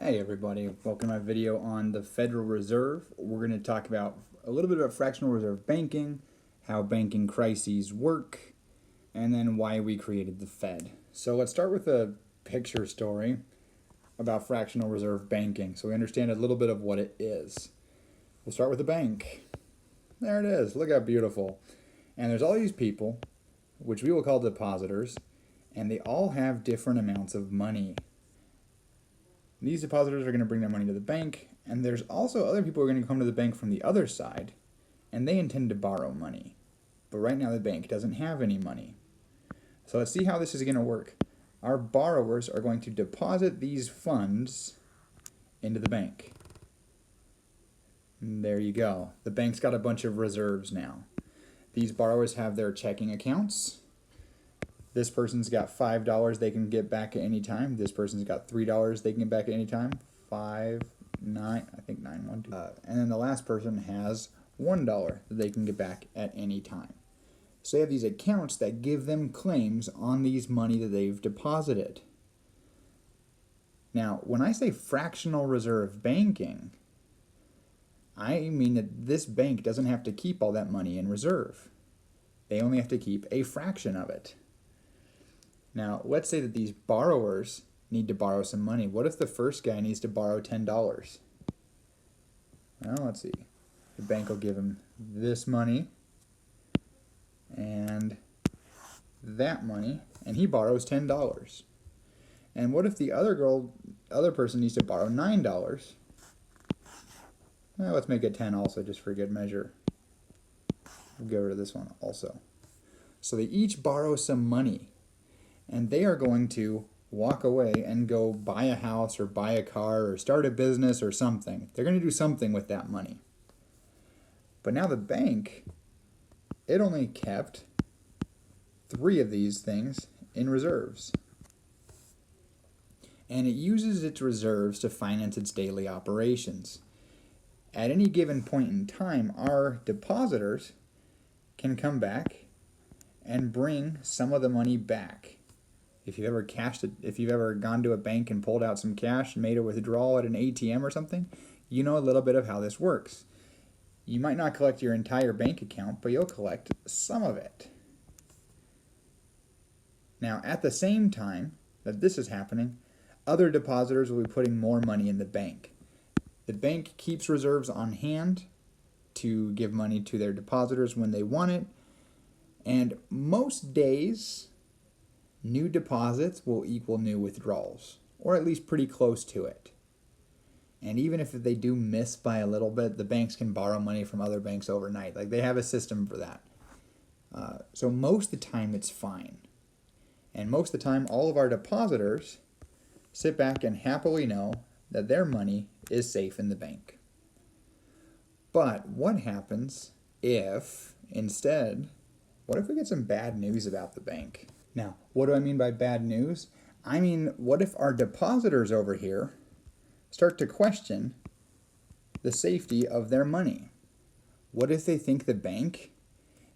Hey everybody, welcome to my video on the Federal Reserve. We're going to talk about a little bit about fractional reserve banking, how banking crises work, and then why we created the Fed. So let's start with a picture story about fractional reserve banking so we understand a little bit of what it is. We'll start with the bank. There it is, look how beautiful. And there's all these people, which we will call depositors, and they all have different amounts of money. These depositors are going to bring their money to the bank, and there's also other people who are going to come to the bank from the other side, and they intend to borrow money. But right now the bank doesn't have any money. So let's see how this is going to work. Our borrowers are going to deposit these funds into the bank. And there you go. The bank's got a bunch of reserves now. These borrowers have their checking accounts. This person's got $5 they can get back at any time. This person's got $3 they can get back at any time. 5, 9, I think 9, 1, 2. And then the last person has $1 that they can get back at any time. So they have these accounts that give them claims on these money that they've deposited. Now, when I say fractional reserve banking, I mean that this bank doesn't have to keep all that money in reserve. They only have to keep a fraction of it. Now, let's say that these borrowers need to borrow some money. What if the first guy needs to borrow $10? Well, let's see. The bank will give him this money and that money, and he borrows $10. And what if the other person needs to borrow $9? Well, let's make it 10 also, just for good measure. We'll get rid of this one also. So they each borrow some money. And they are going to walk away and go buy a house or buy a car or start a business or something. They're going to do something with that money. But now the bank, it only kept 3 of these things in reserves. And it uses its reserves to finance its daily operations. At any given point in time, our depositors can come back and bring some of the money back. If you've ever gone to a bank and pulled out some cash and made a withdrawal at an ATM or something, you know a little bit of how this works. You might not collect your entire bank account, but you'll collect some of it. Now, at the same time that this is happening, other depositors will be putting more money in the bank. The bank keeps reserves on hand to give money to their depositors when they want it, and most days, new deposits will equal new withdrawals, or at least pretty close to it. And even if they do miss by a little bit, the banks can borrow money from other banks overnight. Like, they have a system for that. So most of the time it's fine. And most of the time all of our depositors sit back and happily know that their money is safe in the bank. But what happens if instead, what if we get some bad news about the bank? Now, what do I mean by bad news? I mean, what if our depositors over here start to question the safety of their money? What if they think the bank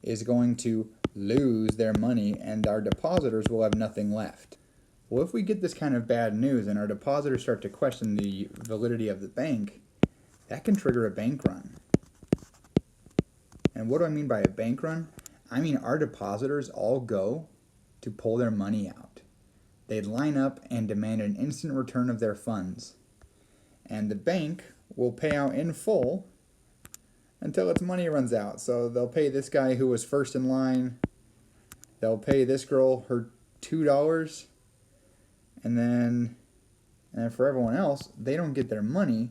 is going to lose their money and our depositors will have nothing left? Well, if we get this kind of bad news and our depositors start to question the validity of the bank, that can trigger a bank run. And what do I mean by a bank run? I mean our depositors all go to pull their money out. They'd line up and demand an instant return of their funds. And the bank will pay out in full until its money runs out. So they'll pay this guy who was first in line, they'll pay this girl her $2, and then for everyone else, they don't get their money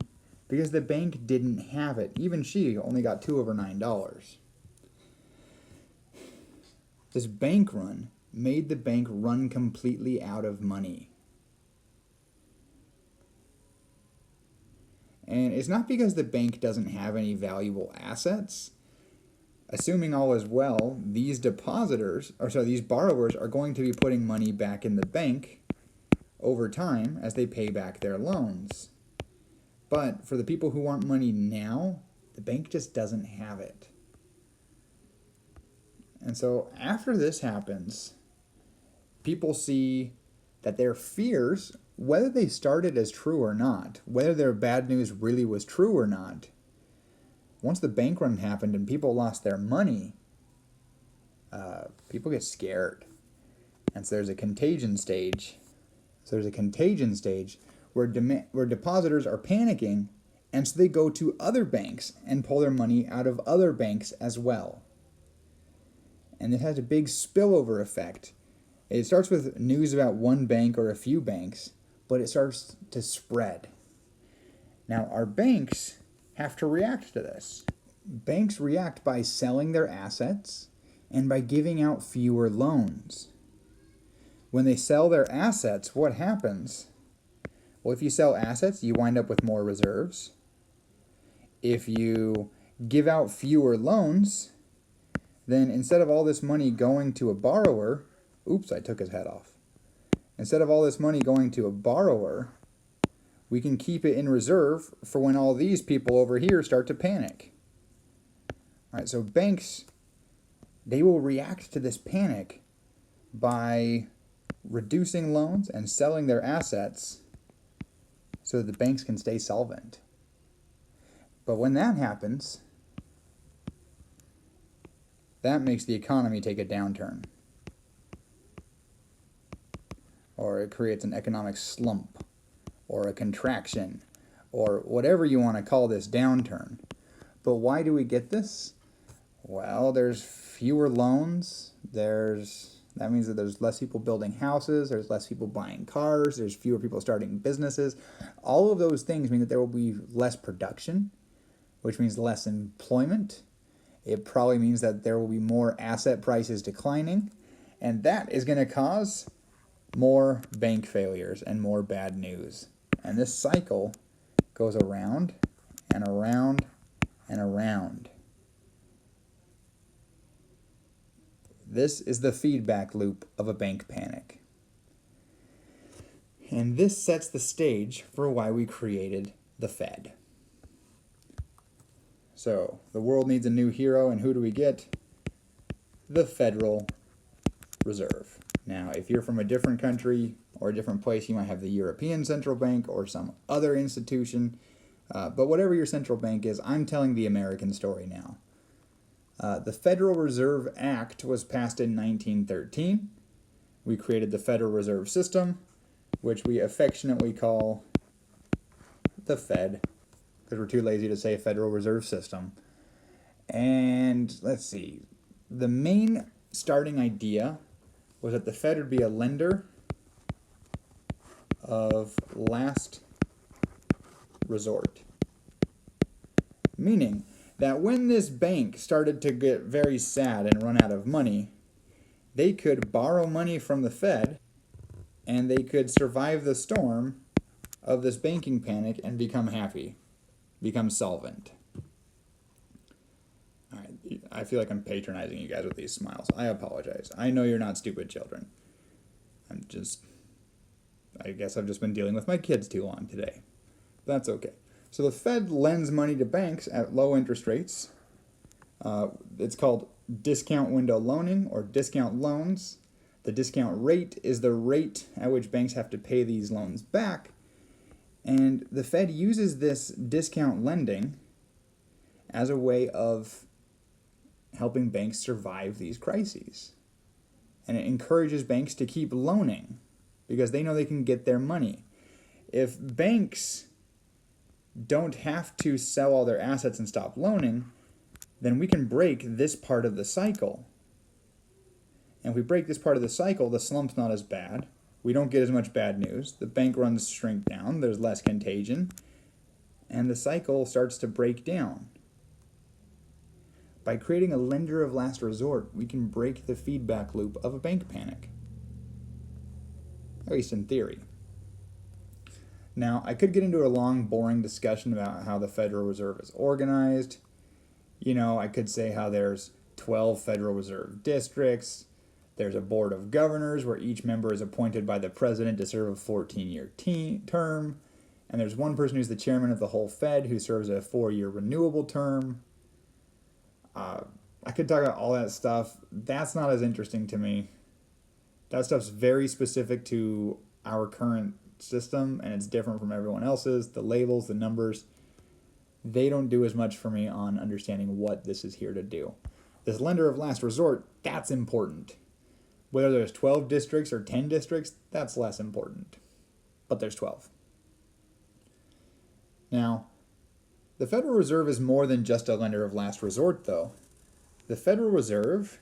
because the bank didn't have it. Even she only got 2 over $9. This bank run made the bank run completely out of money. And it's not because the bank doesn't have any valuable assets. Assuming all is well, these borrowers are going to be putting money back in the bank over time as they pay back their loans. But for the people who want money now, the bank just doesn't have it. And so after this happens, people see that their fears whether they started as true or not, whether their bad news really was true or not, once the bank run happened and people lost their money, people get scared. And so there's a contagion stage. Where depositors are panicking, and so they go to other banks and pull their money out of other banks as well. And it has a big spillover effect. It starts with news about one bank or a few banks, but it starts to spread. Now, our banks have to react to this. Banks react by selling their assets and by giving out fewer loans. When they sell their assets, what happens? Well, if you sell assets, you wind up with more reserves. If you give out fewer loans, then instead of all this money going to a borrower, oops, I took his head off. Instead of all this money going to a borrower, we can keep it in reserve for when all these people over here start to panic. All right, so banks, they will react to this panic by reducing loans and selling their assets so that the banks can stay solvent. But when that happens, that makes the economy take a downturn. Or it creates an economic slump, or a contraction, or whatever you want to call this downturn. But why do we get this? Well, there's fewer loans. That means that there's less people building houses, there's less people buying cars, there's fewer people starting businesses. All of those things mean that there will be less production, which means less employment. It probably means that there will be more asset prices declining, and that is going to cause more bank failures and more bad news. And this cycle goes around and around and around. This is the feedback loop of a bank panic. And this sets the stage for why we created the Fed. So, the world needs a new hero, and who do we get? The Federal Reserve. Now, if you're from a different country or a different place, you might have the European Central Bank or some other institution. But whatever your central bank is, I'm telling the American story now. The Federal Reserve Act was passed in 1913. We created the Federal Reserve System, which we affectionately call the Fed, because we're too lazy to say Federal Reserve System. And let's see, the main starting idea was that the Fed would be a lender of last resort. Meaning that when this bank started to get very sad and run out of money, they could borrow money from the Fed and they could survive the storm of this banking panic and become happy, become solvent. All right, I feel like I'm patronizing you guys with these smiles. I apologize. I know you're not stupid children. I guess I've just been dealing with my kids too long today. That's okay. So the Fed lends money to banks at low interest rates. It's called discount window loaning or discount loans. The discount rate is the rate at which banks have to pay these loans back. And the Fed uses this discount lending as a way of helping banks survive these crises. And it encourages banks to keep loaning because they know they can get their money. If banks don't have to sell all their assets and stop loaning, then we can break this part of the cycle. And if we break this part of the cycle, the slump's not as bad. We don't get as much bad news. The bank runs shrink down. There's less contagion. And the cycle starts to break down. By creating a lender of last resort, we can break the feedback loop of a bank panic. At least in theory. Now, I could get into a long, boring discussion about how the Federal Reserve is organized. I could say how there's 12 Federal Reserve districts. There's a board of governors where each member is appointed by the president to serve a 14-year term. And there's one person who's the chairman of the whole Fed who serves a 4-year renewable term. I could talk about all that stuff. That's not as interesting to me. That stuff's very specific to our current system and it's different from everyone else's. The labels, the numbers, they don't do as much for me on understanding what this is here to do. This lender of last resort, that's important. Whether there's 12 districts or 10 districts, that's less important. But there's 12. Now, the Federal Reserve is more than just a lender of last resort, though. The Federal Reserve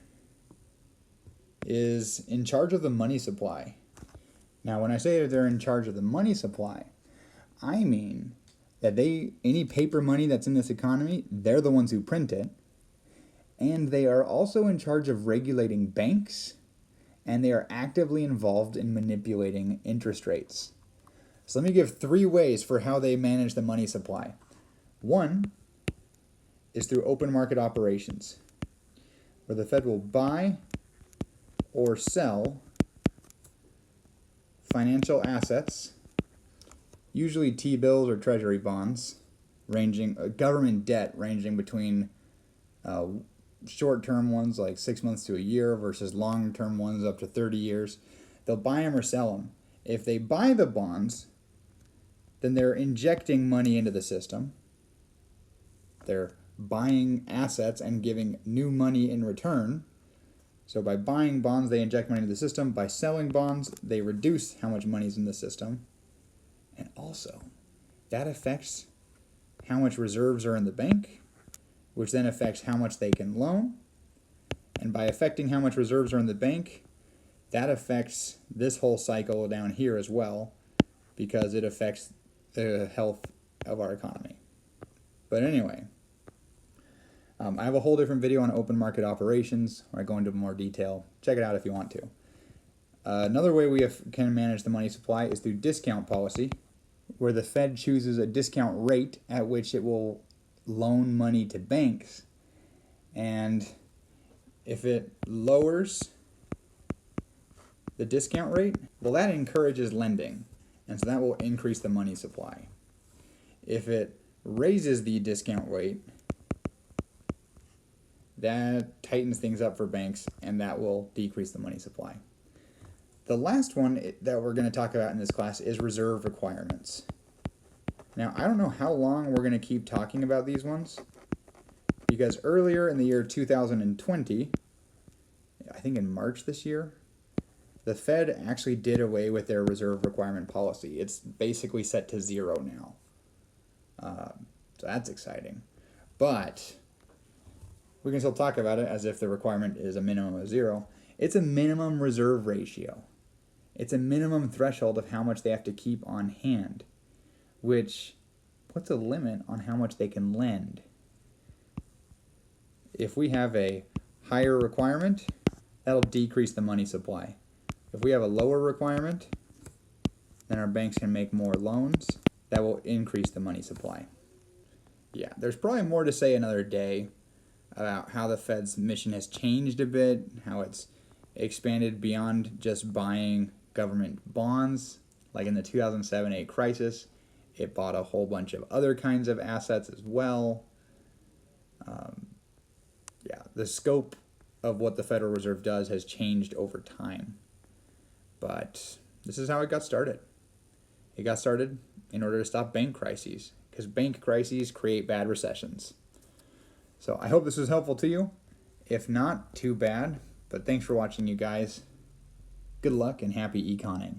is in charge of the money supply. Now, when I say they're in charge of the money supply, I mean that any paper money that's in this economy, they're the ones who print it. And they are also in charge of regulating banks, and they are actively involved in manipulating interest rates. So let me give 3 ways for how they manage the money supply. 1 is through open market operations, where the Fed will buy or sell financial assets, usually T-bills or treasury bonds, government debt ranging between short-term ones like 6 months to a year versus long-term ones up to 30 years. They'll buy them or sell them. If they buy the bonds, then they're injecting money into the system. They're buying assets and giving new money in return. So by buying bonds, they inject money into the system. By selling bonds, they reduce how much money is in the system. And also, that affects how much reserves are in the bank, which then affects how much they can loan. And by affecting how much reserves are in the bank, that affects this whole cycle down here as well, because it affects the health of our economy. But anyway, I have a whole different video on open market operations where I go into more detail. Check it out if you want to. Another way we can manage the money supply is through discount policy, where the Fed chooses a discount rate at which it will loan money to banks. And if it lowers the discount rate, well, that encourages lending, and so that will increase the money supply. If it raises the discount rate, that tightens things up for banks, and that will decrease the money supply. The last one that we're going to talk about in this class is reserve requirements. Now, I don't know how long we're going to keep talking about these ones, because earlier in the year 2020, I think in March this year, the Fed actually did away with their reserve requirement policy. It's basically set to 0 now. So that's exciting. But we can still talk about it as if the requirement is a minimum of 0. It's a minimum reserve ratio. It's a minimum threshold of how much they have to keep on hand, which puts a limit on how much they can lend. If we have a higher requirement, that'll decrease the money supply. If we have a lower requirement, then our banks can make more loans. That will increase the money supply. Yeah, there's probably more to say another day about how the Fed's mission has changed a bit, how it's expanded beyond just buying government bonds. Like in the 2007-8 crisis, it bought a whole bunch of other kinds of assets as well. The scope of what the Federal Reserve does has changed over time. But this is how it got started. It got started in order to stop bank crises, because bank crises create bad recessions. So I hope this was helpful to you. If not, too bad. But thanks for watching, you guys. Good luck and happy econing.